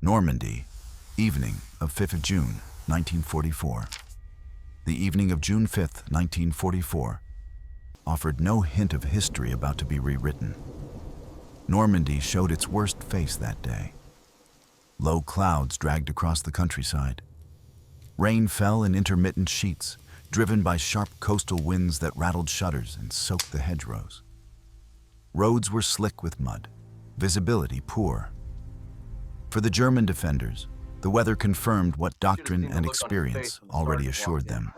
Normandy, evening of 5th of June, 1944. The evening of June 5th, 1944, offered no hint of history about to be rewritten. Normandy showed its worst face that day. Low clouds dragged across the countryside. Rain fell in intermittent sheets, driven by sharp coastal winds that rattled shutters and soaked the hedgerows. Roads were slick with mud, visibility poor. For the German defenders, the weather confirmed what doctrine and experience already assured them.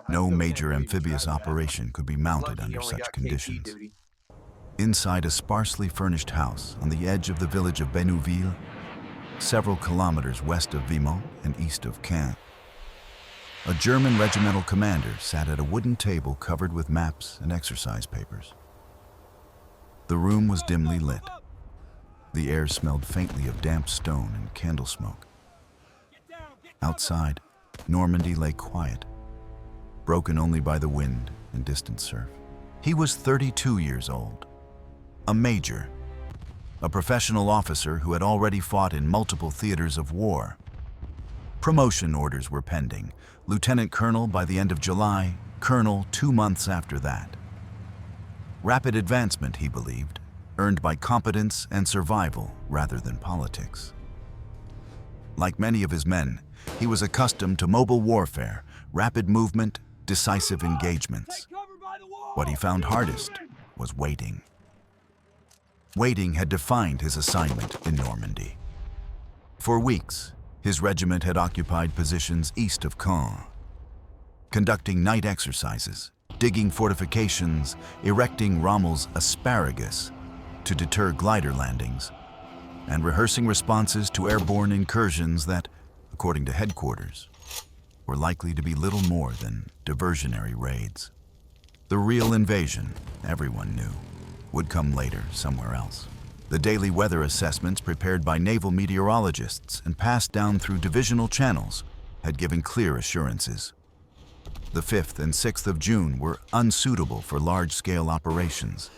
No major amphibious operation could be mounted under such conditions. Inside a sparsely furnished house on the edge of the village of Bénouville, several kilometers west of Vimont and east of Caen, a German regimental commander sat at a wooden table covered with maps and exercise papers. The room was dimly lit. The air smelled faintly of damp stone and candle smoke. Outside, Normandy lay quiet, broken only by the wind and distant surf. He was 32 years old, a major, a professional officer who had already fought in multiple theaters of war. Promotion orders were pending, lieutenant colonel by the end of July, colonel 2 months after that. Rapid advancement, he believed, earned by competence and survival rather than politics. Like many of his men, he was accustomed to mobile warfare, rapid movement, decisive engagements. What he found hardest was waiting. Waiting had defined his assignment in Normandy. For weeks, his regiment had occupied positions east of Caen, conducting night exercises, digging fortifications, erecting Rommel's asparagus to deter glider landings, and rehearsing responses to airborne incursions that, according to headquarters, were likely to be little more than diversionary raids. The real invasion, everyone knew, would come later somewhere else. The daily weather assessments prepared by naval meteorologists and passed down through divisional channels had given clear assurances. The 5th and 6th of June were unsuitable for large-scale operations.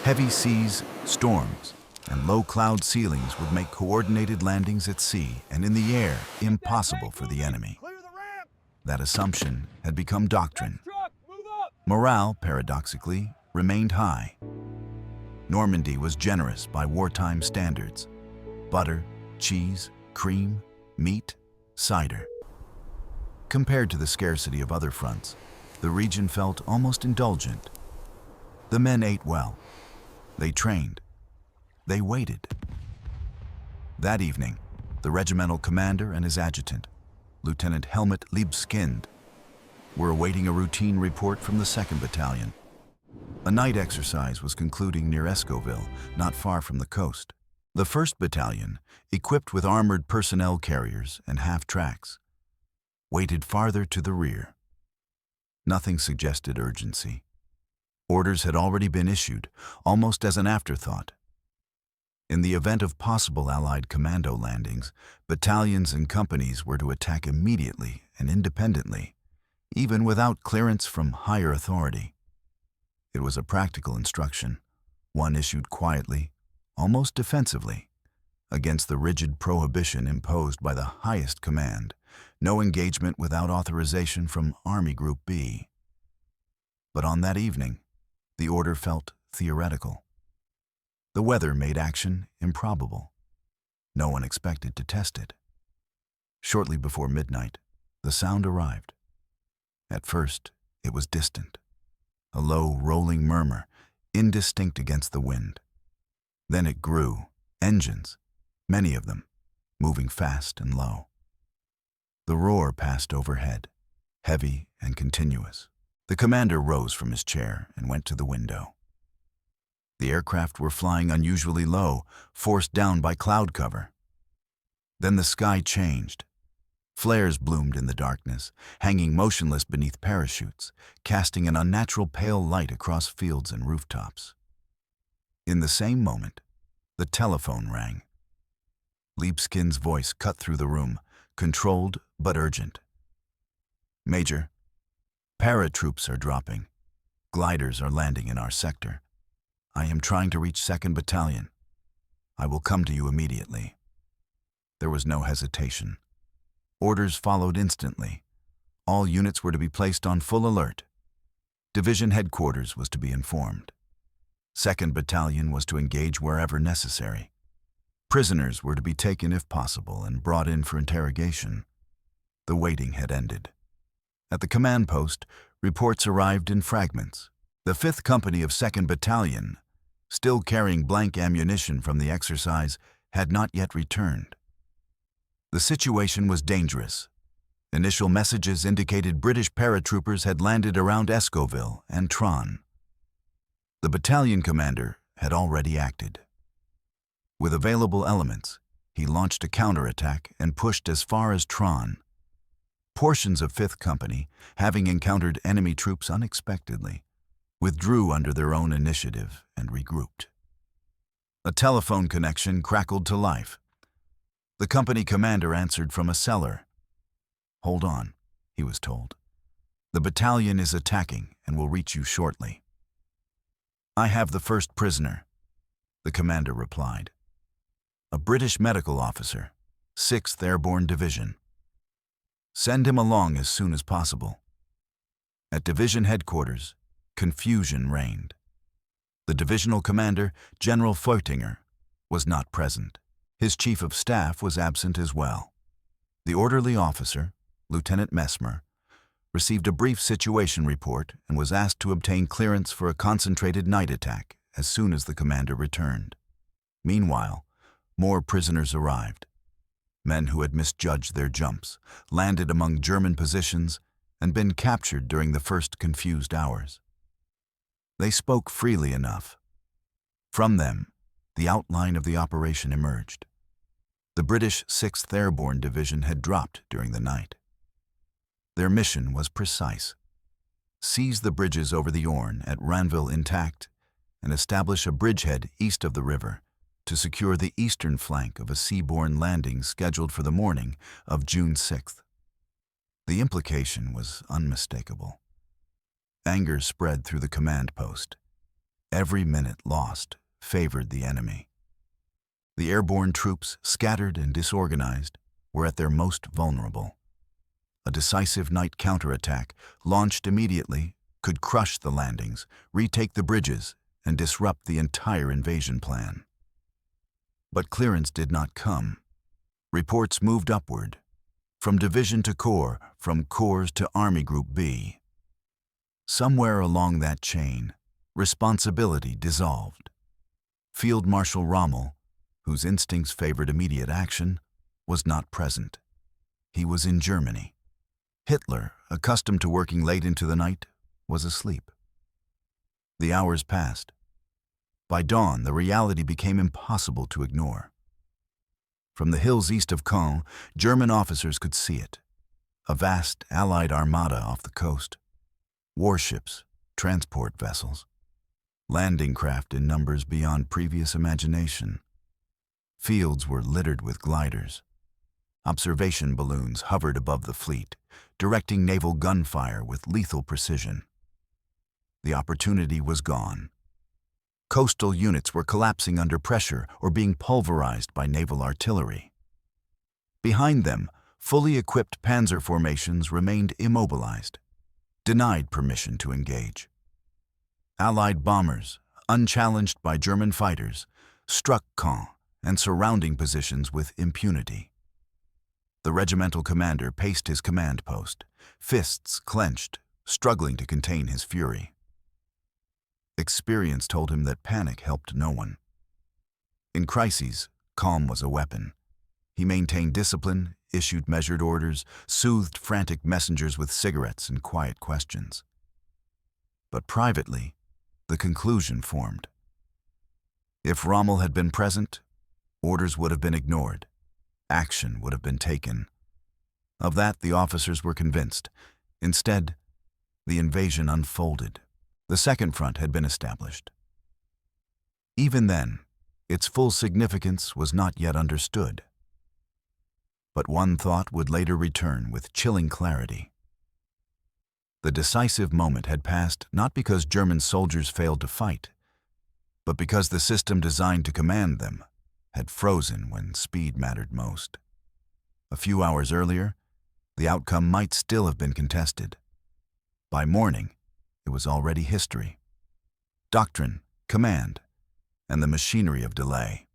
Heavy seas, storms, and low cloud ceilings would make coordinated landings at sea and in the air impossible for the enemy. That assumption had become doctrine. Morale, paradoxically, remained high. Normandy was generous by wartime standards: butter, cheese, cream, meat, cider. Compared to the scarcity of other fronts, the region felt almost indulgent. The men ate well. They trained. They waited. That evening, the regimental commander and his adjutant, Lieutenant Helmut Libeskind, were awaiting a routine report from the 2nd Battalion. A night exercise was concluding near Escoville, not far from the coast. The 1st Battalion, equipped with armored personnel carriers and half-tracks, waited farther to the rear. Nothing suggested urgency. Orders had already been issued, almost as an afterthought. In the event of possible Allied commando landings, battalions and companies were to attack immediately and independently, even without clearance from higher authority. It was a practical instruction, one issued quietly, almost defensively, against the rigid prohibition imposed by the highest command: no engagement without authorization from Army Group B. But on that evening, the order felt theoretical. The weather made action improbable. No one expected to test it. Shortly before midnight, the sound arrived. At first, it was distant, a low, rolling murmur, indistinct against the wind. Then it grew, engines, many of them, moving fast and low. The roar passed overhead, heavy and continuous. The commander rose from his chair and went to the window. The aircraft were flying unusually low, forced down by cloud cover. Then the sky changed. Flares bloomed in the darkness, hanging motionless beneath parachutes, casting an unnatural pale light across fields and rooftops. In the same moment, the telephone rang. Liebeskind's voice cut through the room, controlled but urgent. "Major, paratroops are dropping. Gliders are landing in our sector. I am trying to reach 2nd Battalion. I will come to you immediately." There was no hesitation. Orders followed instantly. All units were to be placed on full alert. Division headquarters was to be informed. 2nd Battalion was to engage wherever necessary. Prisoners were to be taken if possible and brought in for interrogation. The waiting had ended. At the command post, reports arrived in fragments. The 5th Company of 2nd Battalion, still carrying blank ammunition from the exercise, had not yet returned. The situation was dangerous. Initial messages indicated British paratroopers had landed around Escoville and Tron. The battalion commander had already acted. With available elements, he launched a counterattack and pushed as far as Tron. Portions of 5th Company, having encountered enemy troops unexpectedly, withdrew under their own initiative and regrouped. A telephone connection crackled to life. The company commander answered from a cellar. "Hold on," he was told. "The battalion is attacking and will reach you shortly." "I have the first prisoner," the commander replied. "A British medical officer, 6th Airborne Division. Send him along as soon as possible." At division headquarters, confusion reigned. The divisional commander, General Feutinger, was not present. His chief of staff was absent as well. The orderly officer, Lieutenant Messmer, received a brief situation report and was asked to obtain clearance for a concentrated night attack as soon as the commander returned. Meanwhile, more prisoners arrived. Men who had misjudged their jumps, landed among German positions, and been captured during the first confused hours. They spoke freely enough. From them, the outline of the operation emerged. The British 6th Airborne Division had dropped during the night. Their mission was precise: seize the bridges over the Orne at Ranville intact and establish a bridgehead east of the river to secure the eastern flank of a seaborne landing scheduled for the morning of June 6th. The implication was unmistakable. Anger spread through the command post. Every minute lost favored the enemy. The airborne troops, scattered and disorganized, were at their most vulnerable. A decisive night counterattack, launched immediately, could crush the landings, retake the bridges, and disrupt the entire invasion plan. But clearance did not come. Reports moved upward, from division to corps, from corps to Army Group B. Somewhere along that chain, responsibility dissolved. Field Marshal Rommel, whose instincts favored immediate action, was not present. He was in Germany. Hitler, accustomed to working late into the night, was asleep. The hours passed. By dawn, the reality became impossible to ignore. From the hills east of Caen, German officers could see it. A vast Allied armada off the coast. Warships, transport vessels, landing craft in numbers beyond previous imagination. Fields were littered with gliders. Observation balloons hovered above the fleet, directing naval gunfire with lethal precision. The opportunity was gone. Coastal units were collapsing under pressure or being pulverized by naval artillery. Behind them, fully equipped panzer formations remained immobilized, denied permission to engage. Allied bombers, unchallenged by German fighters, struck Caen and surrounding positions with impunity. The regimental commander paced his command post, fists clenched, struggling to contain his fury. Experience told him that panic helped no one. In crises, calm was a weapon. He maintained discipline, issued measured orders, soothed frantic messengers with cigarettes and quiet questions. But privately, the conclusion formed. If Rommel had been present, orders would have been ignored. Action would have been taken. Of that, the officers were convinced. Instead, the invasion unfolded. The second front had been established. Even then, its full significance was not yet understood. But one thought would later return with chilling clarity. The decisive moment had passed not because German soldiers failed to fight, but because the system designed to command them had frozen when speed mattered most. A few hours earlier, the outcome might still have been contested. By morning, it was already history. Doctrine, command, and the machinery of delay.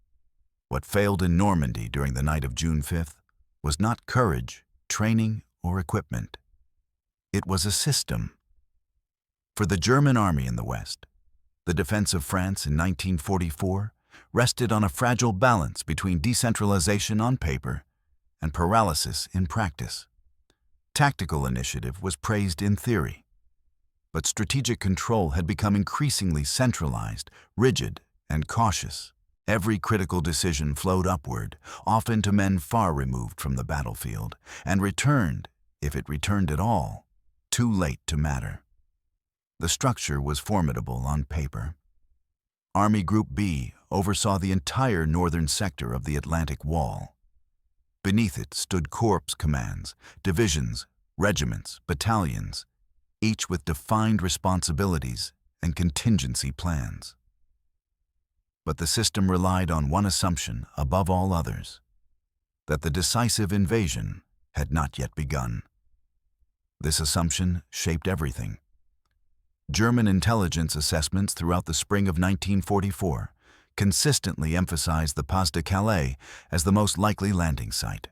What failed in Normandy during the night of June 5th was not courage, training, or equipment. It was a system. For the German army in the West, the defense of France in 1944 rested on a fragile balance between decentralization on paper and paralysis in practice. Tactical initiative was praised in theory, but strategic control had become increasingly centralized, rigid, and cautious. Every critical decision flowed upward, often to men far removed from the battlefield, and returned, if it returned at all, too late to matter. The structure was formidable on paper. Army Group B oversaw the entire northern sector of the Atlantic Wall. Beneath it stood corps commands, divisions, regiments, battalions, each with defined responsibilities and contingency plans. But the system relied on one assumption above all others, that the decisive invasion had not yet begun. This assumption shaped everything. German intelligence assessments throughout the spring of 1944 consistently emphasized the Pas de Calais as the most likely landing site.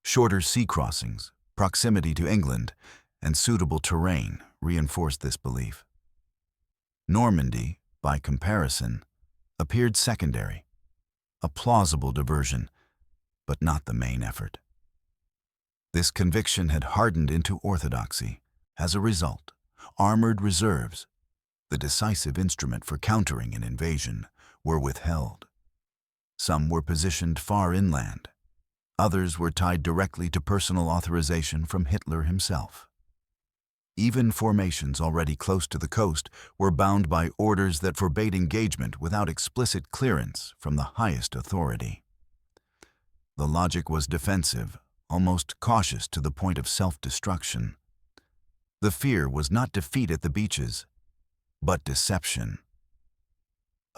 Shorter sea crossings, proximity to England, and suitable terrain reinforced this belief. Normandy, by comparison, appeared secondary, a plausible diversion, but not the main effort. This conviction had hardened into orthodoxy. As a result, armored reserves, the decisive instrument for countering an invasion, were withheld. Some were positioned far inland. Others were tied directly to personal authorization from Hitler himself. Even formations already close to the coast were bound by orders that forbade engagement without explicit clearance from the highest authority. The logic was defensive, almost cautious to the point of self-destruction. The fear was not defeat at the beaches, but deception.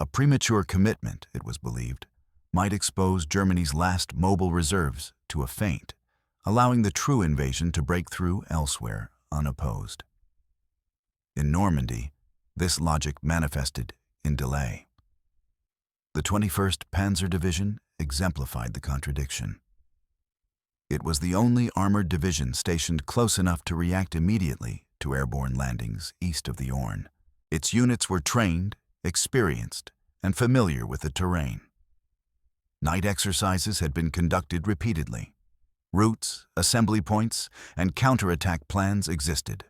A premature commitment, it was believed, might expose Germany's last mobile reserves to a feint, allowing the true invasion to break through elsewhere unopposed. In Normandy, this logic manifested in delay. The 21st Panzer Division exemplified the contradiction. It was the only armored division stationed close enough to react immediately to airborne landings east of the Orne. Its units were trained, experienced, and familiar with the terrain. Night exercises had been conducted repeatedly. Routes, assembly points, and counterattack plans existed.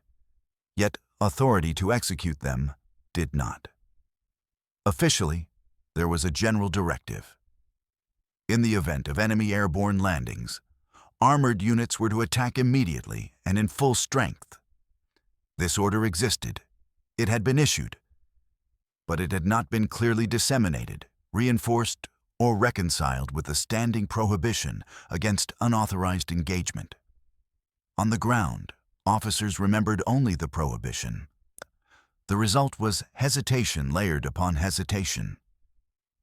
Yet authority to execute them did not. Officially, there was a general directive. In the event of enemy airborne landings, armored units were to attack immediately and in full strength. This order existed. It had been issued, but it had not been clearly disseminated, reinforced, or reconciled with the standing prohibition against unauthorized engagement. On the ground, officers remembered only the prohibition. The result was hesitation layered upon hesitation.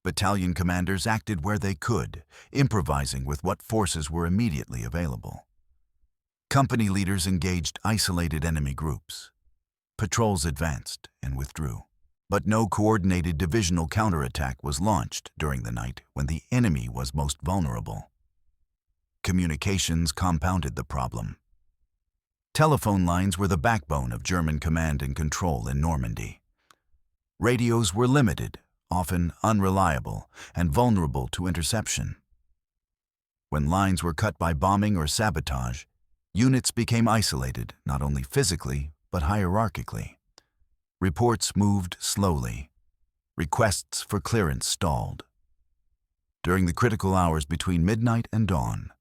Battalion commanders acted where they could, improvising with what forces were immediately available. Company leaders engaged isolated enemy groups. Patrols advanced and withdrew. But no coordinated divisional counterattack was launched during the night when the enemy was most vulnerable. Communications compounded the problem. Telephone lines were the backbone of German command and control in Normandy. Radios were limited, often unreliable, and vulnerable to interception. When lines were cut by bombing or sabotage, units became isolated not only physically but hierarchically. Reports moved slowly. Requests for clearance stalled. During the critical hours between midnight and dawn,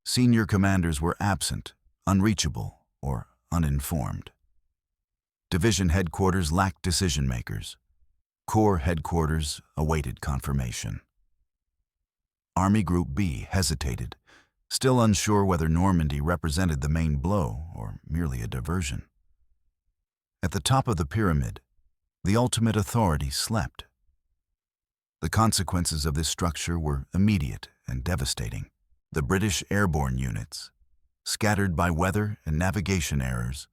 senior commanders were absent, unreachable, or uninformed. Division headquarters lacked decision-makers. Corps headquarters awaited confirmation. Army Group B hesitated, still unsure whether Normandy represented the main blow or merely a diversion. At the top of the pyramid, the ultimate authority slept. The consequences of this structure were immediate and devastating. The British airborne units, scattered by weather and navigation errors,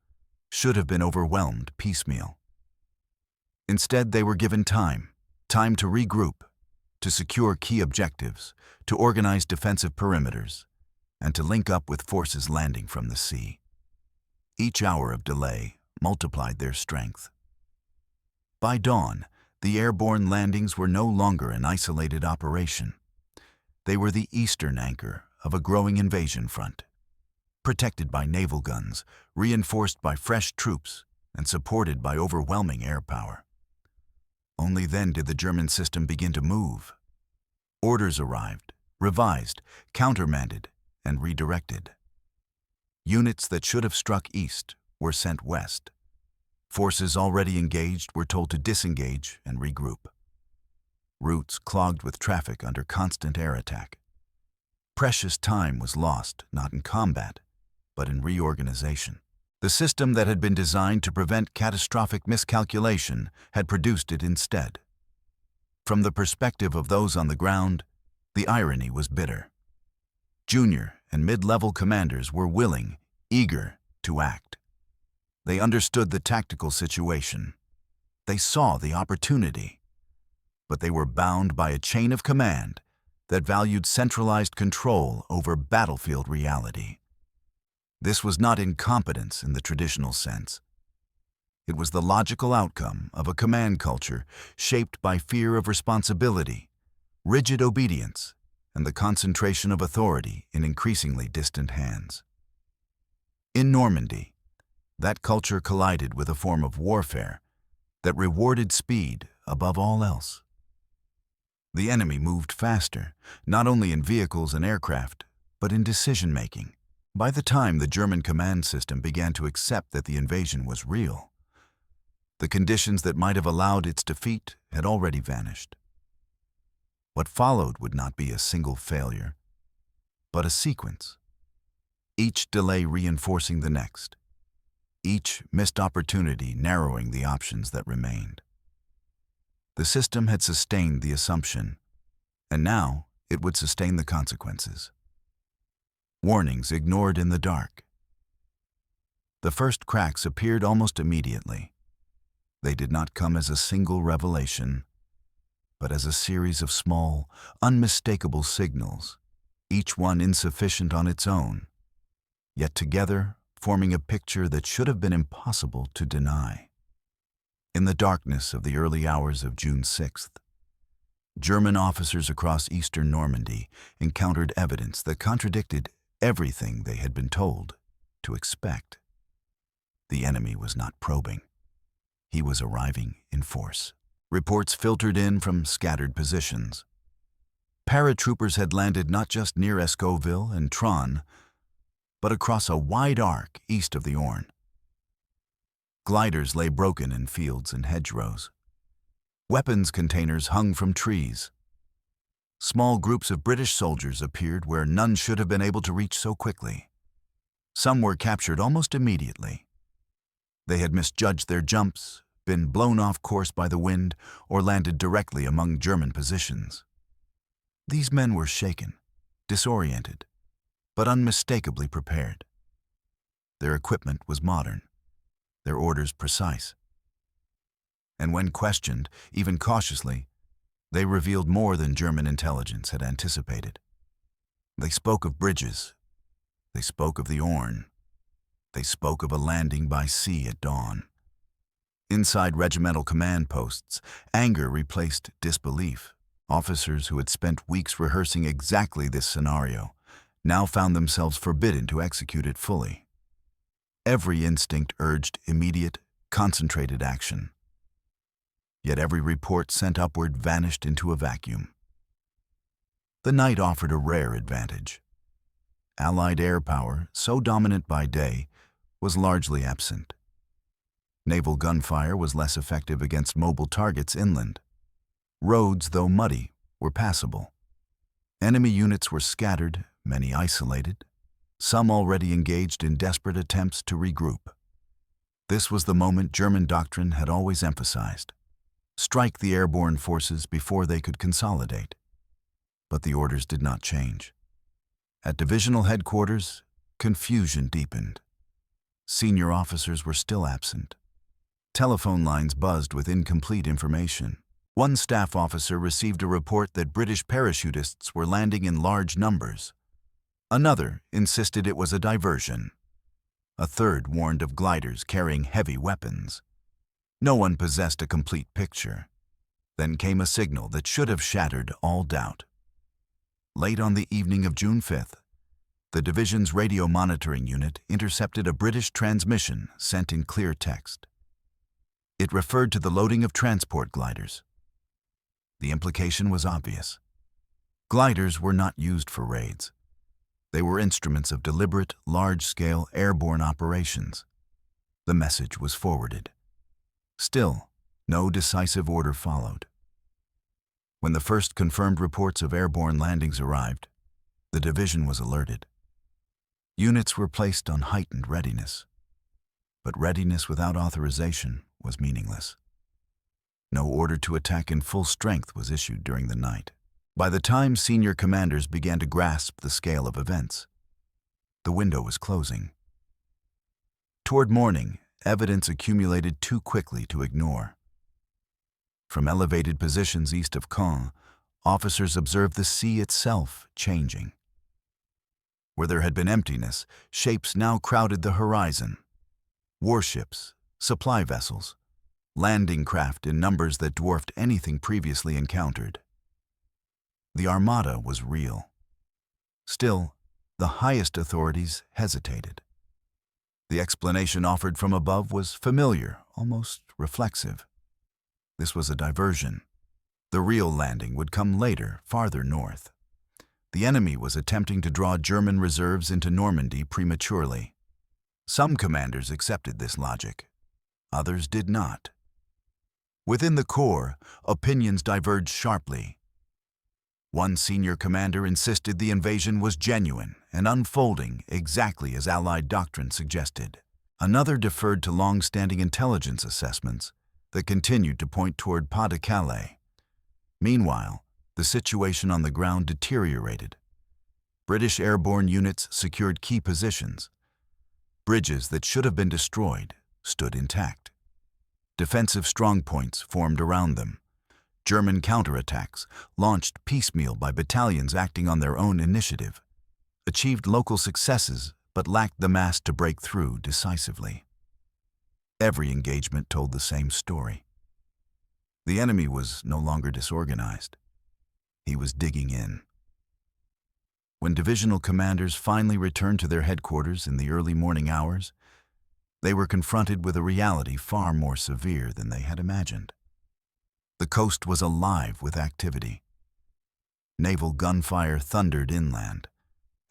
should have been overwhelmed piecemeal. Instead, they were given time to regroup, to secure key objectives, to organize defensive perimeters, and to link up with forces landing from the sea. Each hour of delay multiplied their strength. By dawn, the airborne landings were no longer an isolated operation. They were the eastern anchor of a growing invasion front, protected by naval guns, reinforced by fresh troops, and supported by overwhelming air power. Only then did the German system begin to move. Orders arrived, revised, countermanded, and redirected. Units that should have struck east were sent west. Forces already engaged were told to disengage and regroup. Routes clogged with traffic under constant air attack. Precious time was lost not in combat, but in reorganization. The system that had been designed to prevent catastrophic miscalculation had produced it instead. From the perspective of those on the ground, the irony was bitter. Junior and mid-level commanders were willing, eager to act. They understood the tactical situation. They saw the opportunity. But they were bound by a chain of command that valued centralized control over battlefield reality. This was not incompetence in the traditional sense. It was the logical outcome of a command culture shaped by fear of responsibility, rigid obedience, and the concentration of authority in increasingly distant hands. In Normandy, that culture collided with a form of warfare that rewarded speed above all else. The enemy moved faster, not only in vehicles and aircraft, but in decision-making. By the time the German command system began to accept that the invasion was real, the conditions that might have allowed its defeat had already vanished. What followed would not be a single failure, but a sequence, each delay reinforcing the next, each missed opportunity narrowing the options that remained. The system had sustained the assumption, and now it would sustain the consequences. Warnings ignored in the dark. The first cracks appeared almost immediately. They did not come as a single revelation, but as a series of small, unmistakable signals, each one insufficient on its own, yet together forming a picture that should have been impossible to deny. In the darkness of the early hours of June 6th, German officers across eastern Normandy encountered evidence that contradicted everything they had been told to expect. The enemy was not probing. He was arriving in force. Reports filtered in from scattered positions. Paratroopers had landed not just near Escoville and Tron, but across a wide arc east of the Orne. Gliders lay broken in fields and hedgerows. Weapons containers hung from trees. Small groups of British soldiers appeared where none should have been able to reach so quickly. Some were captured almost immediately. They had misjudged their jumps, been blown off course by the wind, or landed directly among German positions. These men were shaken, disoriented, but unmistakably prepared. Their equipment was modern, their orders precise. And when questioned, even cautiously, they revealed more than German intelligence had anticipated. They spoke of bridges. They spoke of the Orne. They spoke of a landing by sea at dawn. Inside regimental command posts, anger replaced disbelief. Officers who had spent weeks rehearsing exactly this scenario now found themselves forbidden to execute it fully. Every instinct urged immediate, concentrated action. Yet every report sent upward vanished into a vacuum. The night offered a rare advantage. Allied air power, so dominant by day, was largely absent. Naval gunfire was less effective against mobile targets inland. Roads, though muddy, were passable. Enemy units were scattered, many isolated, some already engaged in desperate attempts to regroup. This was the moment German doctrine had always emphasized. Strike the airborne forces before they could consolidate. But the orders did not change. At divisional headquarters, confusion deepened. Senior officers were still absent. Telephone lines buzzed with incomplete information. One staff officer received a report that British parachutists were landing in large numbers. Another insisted it was a diversion. A third warned of gliders carrying heavy weapons. No one possessed a complete picture. Then came a signal that should have shattered all doubt. Late on the evening of June 5th, the division's radio monitoring unit intercepted a British transmission sent in clear text. It referred to the loading of transport gliders. The implication was obvious. Gliders were not used for raids. They were instruments of deliberate, large-scale airborne operations. The message was forwarded. Still, no decisive order followed. When the first confirmed reports of airborne landings arrived, the division was alerted. Units were placed on heightened readiness. But readiness without authorization was meaningless. No order to attack in full strength was issued during the night. By the time senior commanders began to grasp the scale of events, the window was closing. Toward morning, evidence accumulated too quickly to ignore. From elevated positions east of Caen, officers observed the sea itself changing. Where there had been emptiness, shapes now crowded the horizon. Warships, supply vessels, landing craft in numbers that dwarfed anything previously encountered. The armada was real. Still, the highest authorities hesitated. The explanation offered from above was familiar, almost reflexive. This was a diversion. The real landing would come later, farther north. The enemy was attempting to draw German reserves into Normandy prematurely. Some commanders accepted this logic. Others did not. Within the Corps, opinions diverged sharply. One senior commander insisted the invasion was genuine and unfolding exactly as Allied doctrine suggested. Another deferred to long-standing intelligence assessments that continued to point toward Pas-de-Calais. Meanwhile, the situation on the ground deteriorated. British airborne units secured key positions. Bridges that should have been destroyed stood intact. Defensive strongpoints formed around them. German counterattacks, launched piecemeal by battalions acting on their own initiative, achieved local successes but lacked the mass to break through decisively. Every engagement told the same story. The enemy was no longer disorganized. He was digging in. When divisional commanders finally returned to their headquarters in the early morning hours, they were confronted with a reality far more severe than they had imagined. The coast was alive with activity. Naval gunfire thundered inland.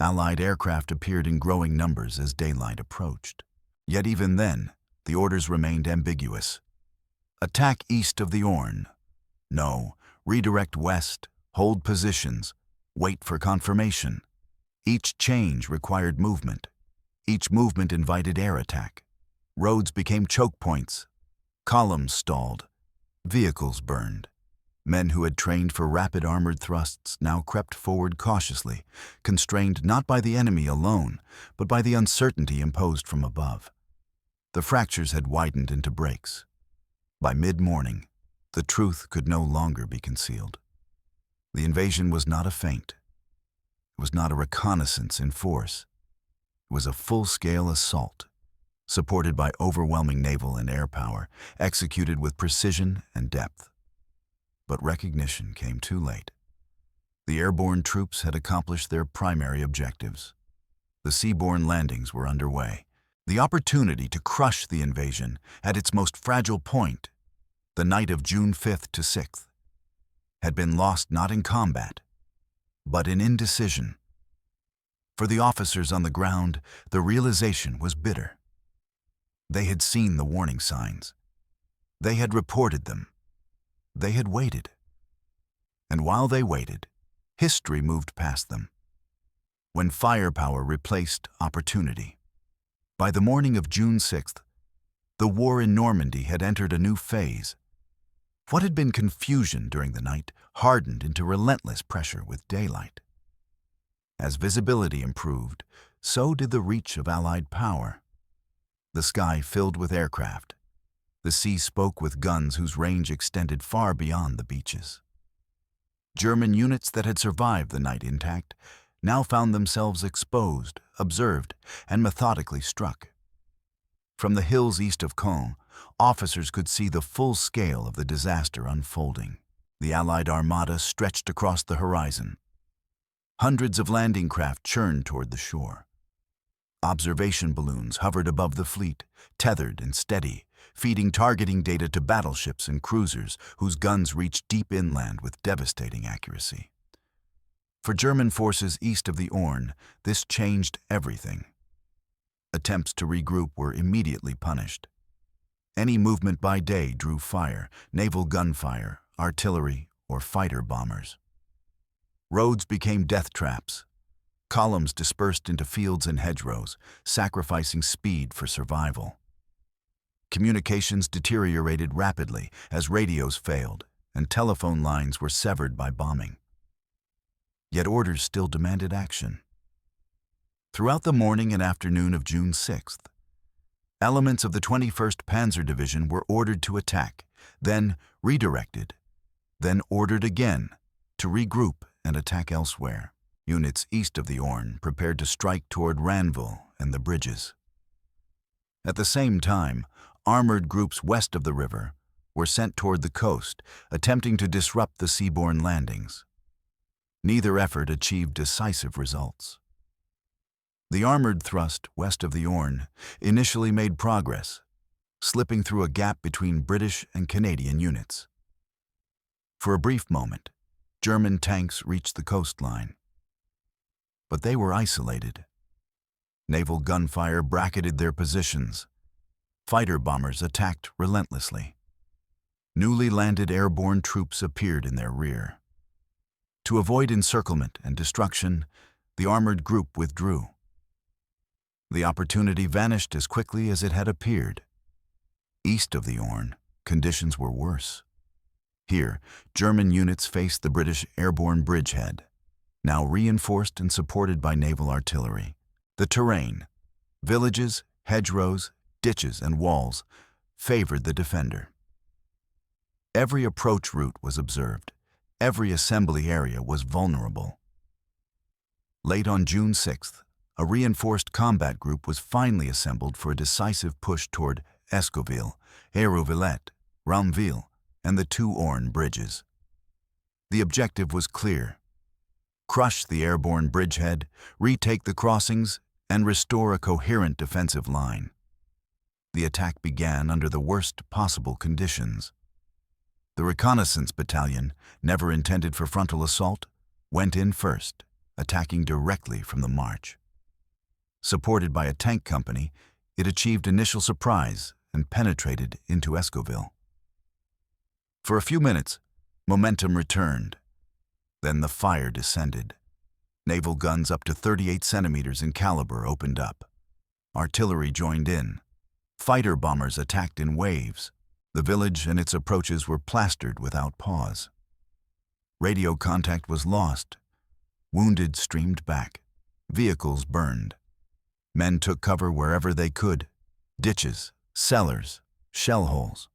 Allied aircraft appeared in growing numbers as daylight approached. Yet even then, the orders remained ambiguous. Attack east of the Orne. No. Redirect west. Hold positions. Wait for confirmation. Each change required movement. Each movement invited air attack. Roads became choke points. Columns stalled. Vehicles burned. Men who had trained for rapid armored thrusts now crept forward cautiously, constrained not by the enemy alone, but by the uncertainty imposed from above. The fractures had widened into breaks. By mid-morning, the truth could no longer be concealed. The invasion was not a feint. It was not a reconnaissance in force. It was a full-scale assault, supported by overwhelming naval and air power, executed with precision and depth. But recognition came too late. The airborne troops had accomplished their primary objectives. The seaborne landings were underway. The opportunity to crush the invasion at its most fragile point, the night of June 5th to 6th, had been lost not in combat, but in indecision. For the officers on the ground, the realization was bitter. They had seen the warning signs. They had reported them. They had waited. And while they waited, history moved past them. When firepower replaced opportunity. By the morning of June 6th, the war in Normandy had entered a new phase. What had been confusion during the night hardened into relentless pressure with daylight. As visibility improved, so did the reach of Allied power. The sky filled with aircraft. The sea spoke with guns whose range extended far beyond the beaches. German units that had survived the night intact now found themselves exposed, observed, and methodically struck. From the hills east of Caen, officers could see the full scale of the disaster unfolding. The Allied armada stretched across the horizon. Hundreds of landing craft churned toward the shore. Observation balloons hovered above the fleet, tethered and steady, feeding targeting data to battleships and cruisers whose guns reached deep inland with devastating accuracy. For German forces east of the Orne, this changed everything. Attempts to regroup were immediately punished. Any movement by day drew fire, naval gunfire, artillery, or fighter bombers. Roads became death traps. Columns dispersed into fields and hedgerows, sacrificing speed for survival. Communications deteriorated rapidly as radios failed and telephone lines were severed by bombing. Yet orders still demanded action. Throughout the morning and afternoon of June 6th, elements of the 21st Panzer Division were ordered to attack, then redirected, then ordered again to regroup and attack elsewhere. Units east of the Orne prepared to strike toward Ranville and the bridges. At the same time, armored groups west of the river were sent toward the coast, attempting to disrupt the seaborne landings. Neither effort achieved decisive results. The armored thrust west of the Orne initially made progress, slipping through a gap between British and Canadian units. For a brief moment, German tanks reached the coastline. But they were isolated. Naval gunfire bracketed their positions. Fighter bombers attacked relentlessly. Newly landed airborne troops appeared in their rear. To avoid encirclement and destruction, the armored group withdrew. The opportunity vanished as quickly as it had appeared. East of the Orne, conditions were worse. Here, German units faced the British airborne bridgehead, now reinforced and supported by naval artillery. The terrain, villages, hedgerows, ditches, and walls, favored the defender. Every approach route was observed. Every assembly area was vulnerable. Late on June 6th, a reinforced combat group was finally assembled for a decisive push toward Escoville, Hérouvillette, Ranville, and the two Orne bridges. The objective was clear: crush the airborne bridgehead, retake the crossings, and restore a coherent defensive line. The attack began under the worst possible conditions. The reconnaissance battalion, never intended for frontal assault, went in first, attacking directly from the march. Supported by a tank company, it achieved initial surprise and penetrated into Escoville. For a few minutes, momentum returned. Then the fire descended. Naval guns up to 38 centimeters in caliber opened up. Artillery joined in. Fighter bombers attacked in waves. The village and its approaches were plastered without pause. Radio contact was lost. Wounded streamed back. Vehicles burned. Men took cover wherever they could: ditches, cellars, shell holes.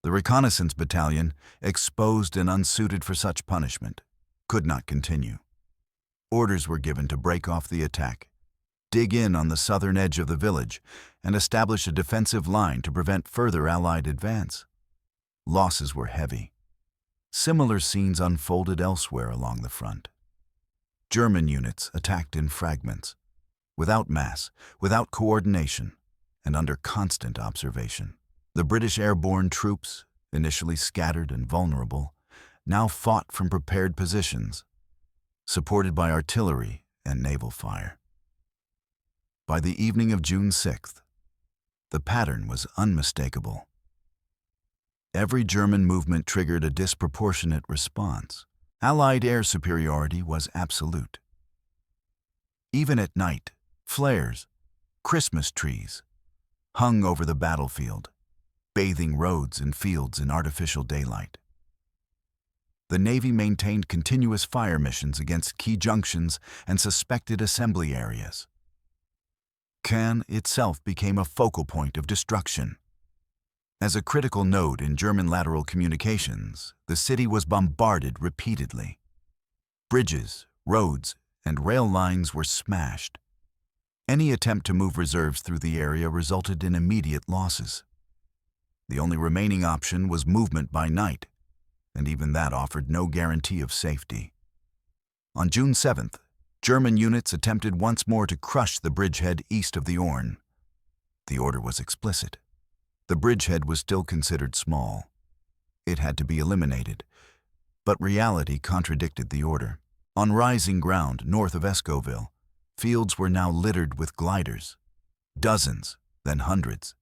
The reconnaissance battalion, exposed and unsuited for such punishment, could not continue. Orders were given to break off the attack, dig in on the southern edge of the village, and establish a defensive line to prevent further Allied advance. Losses were heavy. Similar scenes unfolded elsewhere along the front. German units attacked in fragments, without mass, without coordination, and under constant observation. The British airborne troops, initially scattered and vulnerable, now fought from prepared positions, supported by artillery and naval fire. By the evening of June 6th, the pattern was unmistakable. Every German movement triggered a disproportionate response. Allied air superiority was absolute. Even at night, flares, Christmas trees, hung over the battlefield, bathing roads and fields in artificial daylight. The Navy maintained continuous fire missions against key junctions and suspected assembly areas. Caen itself became a focal point of destruction. As a critical node in German lateral communications, the city was bombarded repeatedly. Bridges, roads, and rail lines were smashed. Any attempt to move reserves through the area resulted in immediate losses. The only remaining option was movement by night, and even that offered no guarantee of safety. On June 7th, German units attempted once more to crush the bridgehead east of the Orne. The order was explicit. The bridgehead was still considered small. It had to be eliminated, but reality contradicted the order. On rising ground north of Escoville, fields were now littered with gliders. Dozens, then hundreds.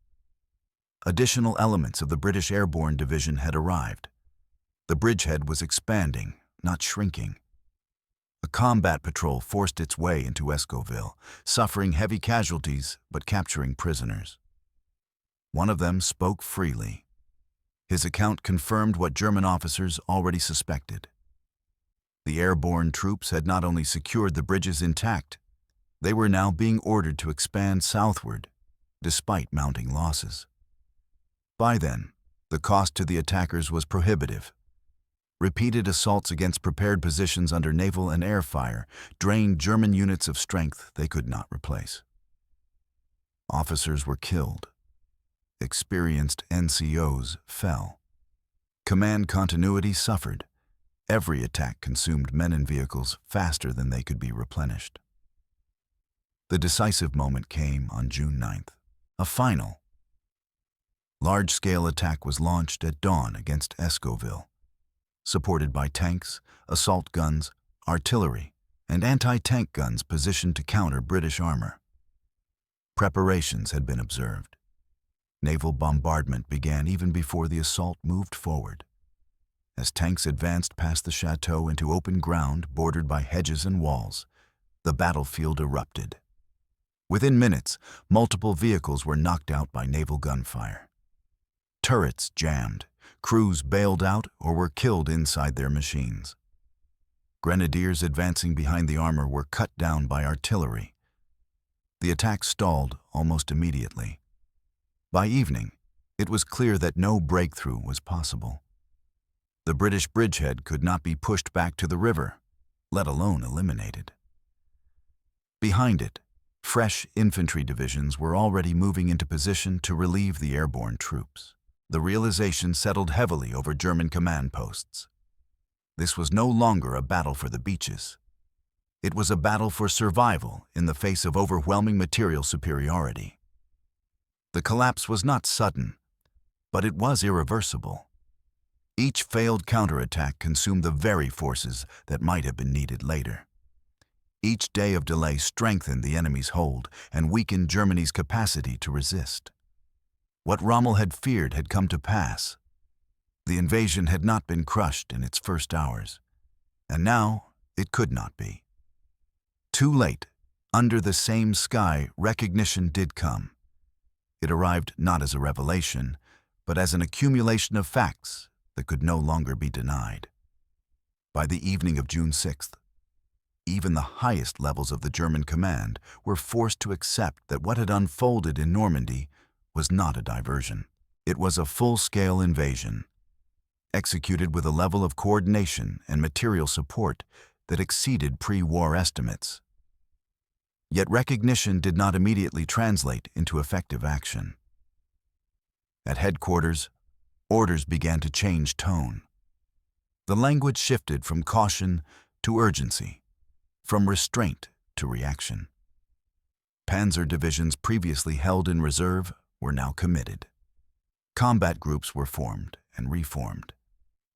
Additional elements of the British Airborne Division had arrived. The bridgehead was expanding, not shrinking. A combat patrol forced its way into Escoville, suffering heavy casualties but capturing prisoners. One of them spoke freely. His account confirmed what German officers already suspected. The airborne troops had not only secured the bridges intact, they were now being ordered to expand southward, despite mounting losses. By then, the cost to the attackers was prohibitive. Repeated assaults against prepared positions under naval and air fire drained German units of strength they could not replace. Officers were killed. Experienced NCOs fell. Command continuity suffered. Every attack consumed men and vehicles faster than they could be replenished. The decisive moment came on June 9th, a final. Large-scale attack was launched at dawn against Escoville, supported by tanks, assault guns, artillery, and anti-tank guns positioned to counter British armor. Preparations had been observed. Naval bombardment began even before the assault moved forward. As tanks advanced past the chateau into open ground bordered by hedges and walls, the battlefield erupted. Within minutes, multiple vehicles were knocked out by naval gunfire. Turrets jammed, crews bailed out or were killed inside their machines. Grenadiers advancing behind the armor were cut down by artillery. The attack stalled almost immediately. By evening, it was clear that no breakthrough was possible. The British bridgehead could not be pushed back to the river, let alone eliminated. Behind it, fresh infantry divisions were already moving into position to relieve the airborne troops. The realization settled heavily over German command posts. This was no longer a battle for the beaches. It was a battle for survival in the face of overwhelming material superiority. The collapse was not sudden, but it was irreversible. Each failed counterattack consumed the very forces that might have been needed later. Each day of delay strengthened the enemy's hold and weakened Germany's capacity to resist. What Rommel had feared had come to pass. The invasion had not been crushed in its first hours, and now it could not be. Too late, under the same sky, recognition did come. It arrived not as a revelation, but as an accumulation of facts that could no longer be denied. By the evening of June 6th, even the highest levels of the German command were forced to accept that what had unfolded in Normandy was not a diversion. It was a full-scale invasion, executed with a level of coordination and material support that exceeded pre-war estimates. Yet recognition did not immediately translate into effective action. At headquarters, orders began to change tone. The language shifted from caution to urgency, from restraint to reaction. Panzer divisions previously held in reserve were now committed. Combat groups were formed and reformed.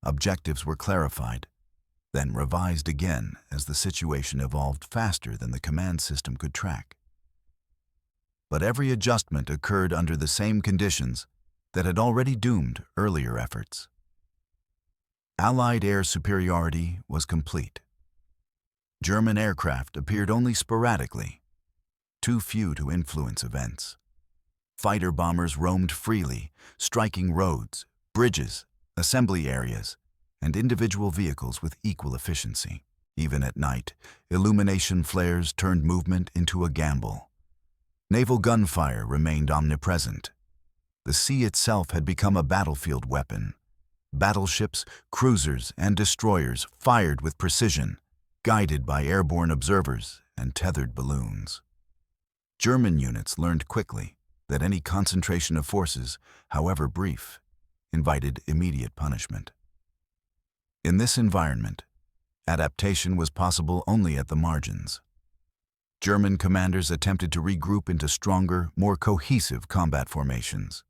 Objectives were clarified, then revised again as the situation evolved faster than the command system could track. But every adjustment occurred under the same conditions that had already doomed earlier efforts. Allied air superiority was complete. German aircraft appeared only sporadically, too few to influence events. Fighter bombers roamed freely, striking roads, bridges, assembly areas, and individual vehicles with equal efficiency. Even at night, illumination flares turned movement into a gamble. Naval gunfire remained omnipresent. The sea itself had become a battlefield weapon. Battleships, cruisers, and destroyers fired with precision, guided by airborne observers and tethered balloons. German units learned quickly that any concentration of forces, however brief, invited immediate punishment. In this environment, adaptation was possible only at the margins. German commanders attempted to regroup into stronger, more cohesive combat formations.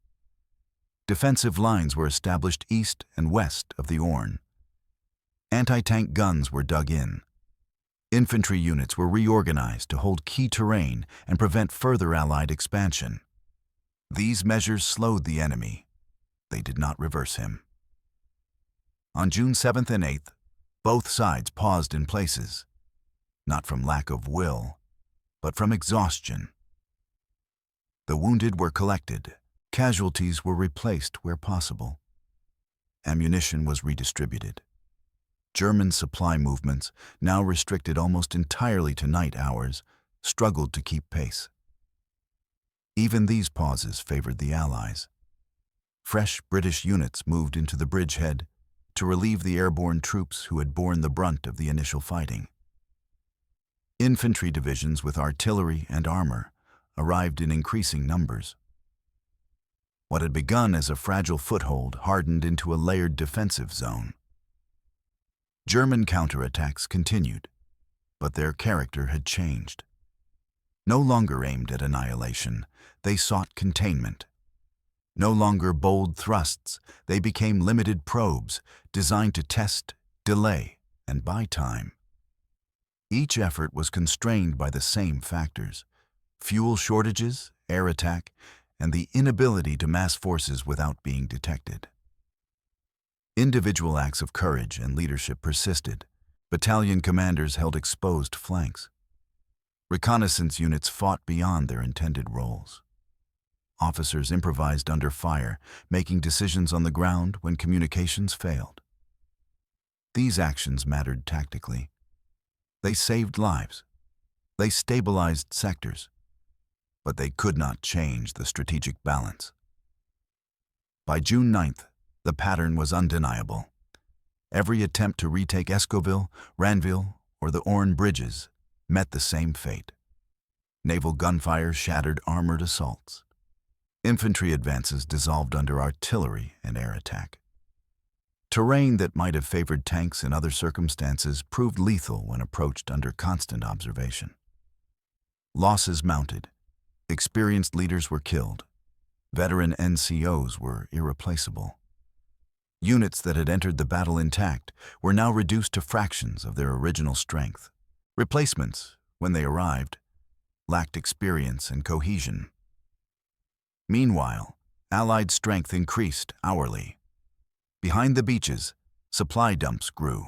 Defensive lines were established east and west of the Orne. Anti-tank guns were dug in. Infantry units were reorganized to hold key terrain and prevent further Allied expansion. These measures slowed the enemy. They did not reverse him. On June 7th and 8th, both sides paused in places, not from lack of will, but from exhaustion. The wounded were collected. Casualties were replaced where possible. Ammunition was redistributed. German supply movements, now restricted almost entirely to night hours, struggled to keep pace. Even these pauses favored the Allies. Fresh British units moved into the bridgehead to relieve the airborne troops who had borne the brunt of the initial fighting. Infantry divisions with artillery and armor arrived in increasing numbers. What had begun as a fragile foothold hardened into a layered defensive zone. German counterattacks continued, but their character had changed. No longer aimed at annihilation, they sought containment. No longer bold thrusts, they became limited probes designed to test, delay, and buy time. Each effort was constrained by the same factors: fuel shortages, air attack, and the inability to mass forces without being detected. Individual acts of courage and leadership persisted. Battalion commanders held exposed flanks. Reconnaissance units fought beyond their intended roles. Officers improvised under fire, making decisions on the ground when communications failed. These actions mattered tactically. They saved lives. They stabilized sectors. But they could not change the strategic balance. By June 9th, the pattern was undeniable. Every attempt to retake Escoville, Ranville, or the Orne bridges met the same fate. Naval gunfire shattered armored assaults. Infantry advances dissolved under artillery and air attack. Terrain that might have favored tanks in other circumstances proved lethal when approached under constant observation. Losses mounted. Experienced leaders were killed. Veteran NCOs were irreplaceable. Units that had entered the battle intact were now reduced to fractions of their original strength. Replacements, when they arrived, lacked experience and cohesion. Meanwhile, Allied strength increased hourly. Behind the beaches, supply dumps grew.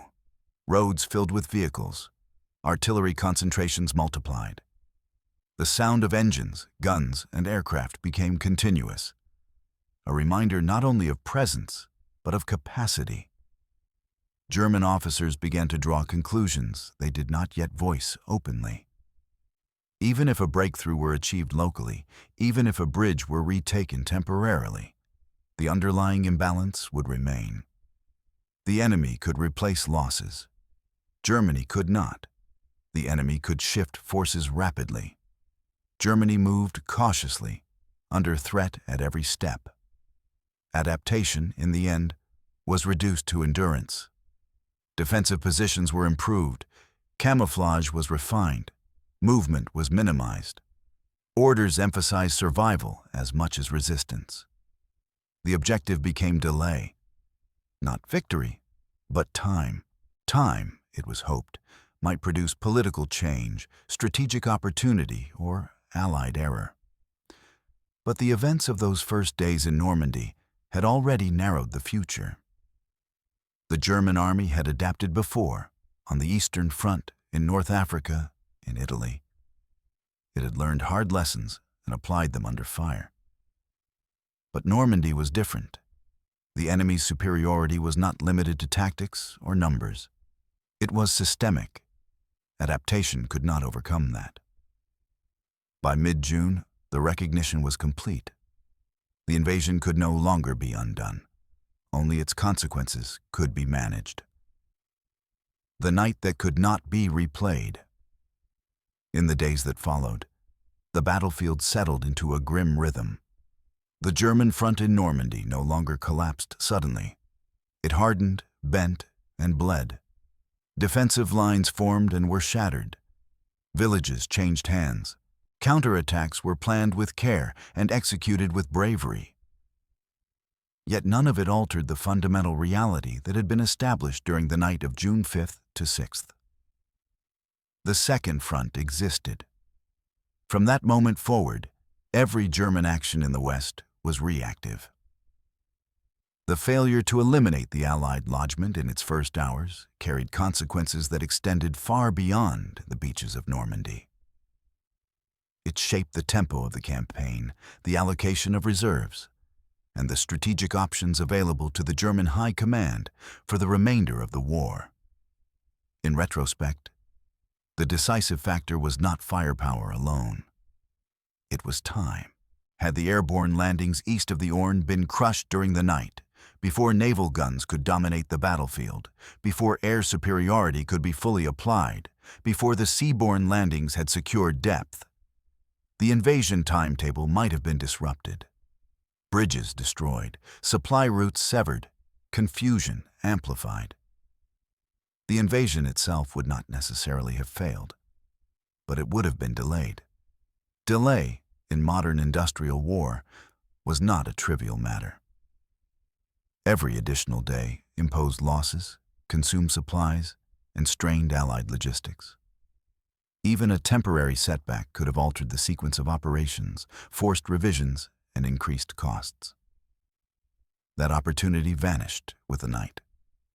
Roads filled with vehicles. Artillery concentrations multiplied. The sound of engines, guns, and aircraft became continuous, a reminder not only of presence, but of capacity. German officers began to draw conclusions they did not yet voice openly. Even if a breakthrough were achieved locally, even if a bridge were retaken temporarily, the underlying imbalance would remain. The enemy could replace losses. Germany could not. The enemy could shift forces rapidly. Germany moved cautiously, under threat at every step. Adaptation, in the end, was reduced to endurance. Defensive positions were improved, camouflage was refined, movement was minimized. Orders emphasized survival as much as resistance. The objective became delay. Not victory, but time. Time, it was hoped, might produce political change, strategic opportunity, or Allied error. But the events of those first days in Normandy had already narrowed the future. The German army had adapted before, on the Eastern Front, in North Africa, in Italy. It had learned hard lessons and applied them under fire. But Normandy was different. The enemy's superiority was not limited to tactics or numbers. It was systemic. Adaptation could not overcome that. By mid-June, the recognition was complete. The invasion could no longer be undone. Only its consequences could be managed. The night that could not be replayed. In the days that followed, the battlefield settled into a grim rhythm. The German front in Normandy no longer collapsed suddenly. It hardened, bent, and bled. Defensive lines formed and were shattered. Villages changed hands. Counterattacks were planned with care and executed with bravery. Yet none of it altered the fundamental reality that had been established during the night of June 5th to 6th. The Second Front existed. From that moment forward, every German action in the West was reactive. The failure to eliminate the Allied lodgment in its first hours carried consequences that extended far beyond the beaches of Normandy. It shaped the tempo of the campaign, the allocation of reserves, and the strategic options available to the German High Command for the remainder of the war. In retrospect, the decisive factor was not firepower alone. It was time. Had the airborne landings east of the Orne been crushed during the night, before naval guns could dominate the battlefield, before air superiority could be fully applied, before the seaborne landings had secured depth, the invasion timetable might have been disrupted. Bridges destroyed, supply routes severed, confusion amplified. The invasion itself would not necessarily have failed, but it would have been delayed. Delay, in modern industrial war, was not a trivial matter. Every additional day imposed losses, consumed supplies, and strained Allied logistics. Even a temporary setback could have altered the sequence of operations, forced revisions, and increased costs. That opportunity vanished with the night.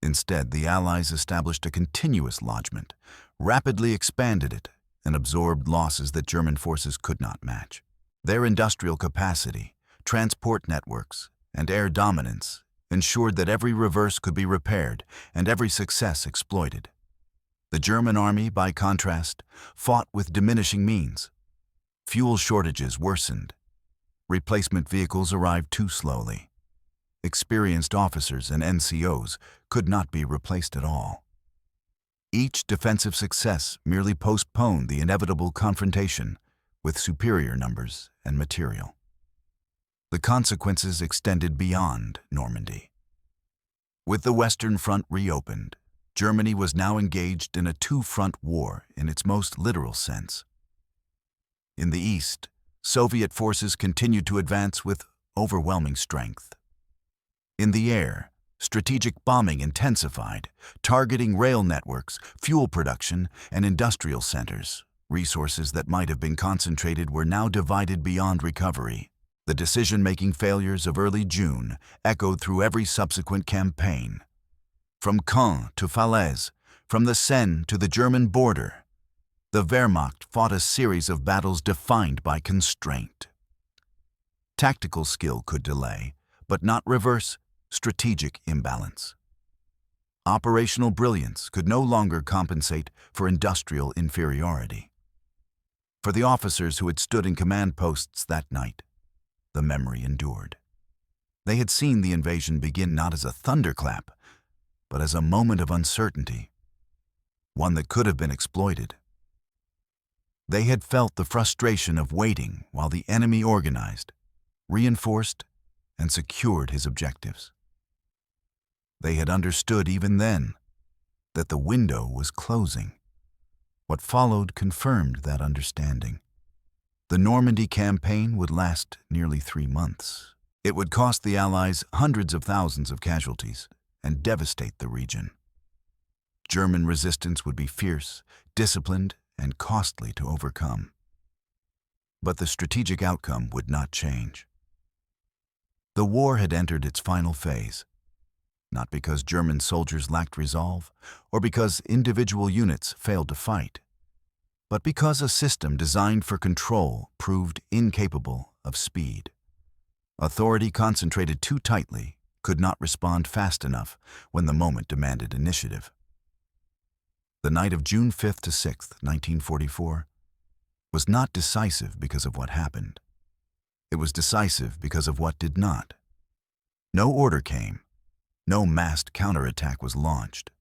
Instead, the Allies established a continuous lodgment, rapidly expanded it, and absorbed losses that German forces could not match. Their industrial capacity, transport networks, and air dominance ensured that every reverse could be repaired and every success exploited. The German army, by contrast, fought with diminishing means. Fuel shortages worsened. Replacement vehicles arrived too slowly. Experienced officers and NCOs could not be replaced at all. Each defensive success merely postponed the inevitable confrontation with superior numbers and material. The consequences extended beyond Normandy. With the Western Front reopened, Germany was now engaged in a two-front war in its most literal sense. In the East, Soviet forces continued to advance with overwhelming strength. In the air, strategic bombing intensified, targeting rail networks, fuel production, and industrial centers. Resources that might have been concentrated were now divided beyond recovery. The decision-making failures of early June echoed through every subsequent campaign. From Caen to Falaise, from the Seine to the German border, the Wehrmacht fought a series of battles defined by constraint. Tactical skill could delay, but not reverse strategic imbalance. Operational brilliance could no longer compensate for industrial inferiority. For the officers who had stood in command posts that night, the memory endured. They had seen the invasion begin not as a thunderclap, but as a moment of uncertainty, one that could have been exploited. They had felt the frustration of waiting while the enemy organized, reinforced, and secured his objectives. They had understood even then that the window was closing. What followed confirmed that understanding. The Normandy campaign would last nearly 3 months. It would cost the Allies hundreds of thousands of casualties and devastate the region. German resistance would be fierce, disciplined, and costly to overcome. But the strategic outcome would not change. The war had entered its final phase, not because German soldiers lacked resolve or because individual units failed to fight, but because a system designed for control proved incapable of speed. Authority concentrated too tightly could not respond fast enough when the moment demanded initiative. The night of June 5th to 6th, 1944, was not decisive because of what happened. It was decisive because of what did not. No order came. No massed counterattack was launched.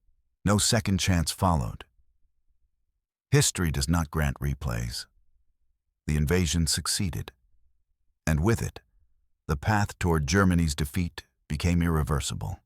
No second chance followed. History does not grant replays. The invasion succeeded, and with it, the path toward Germany's defeat became irreversible.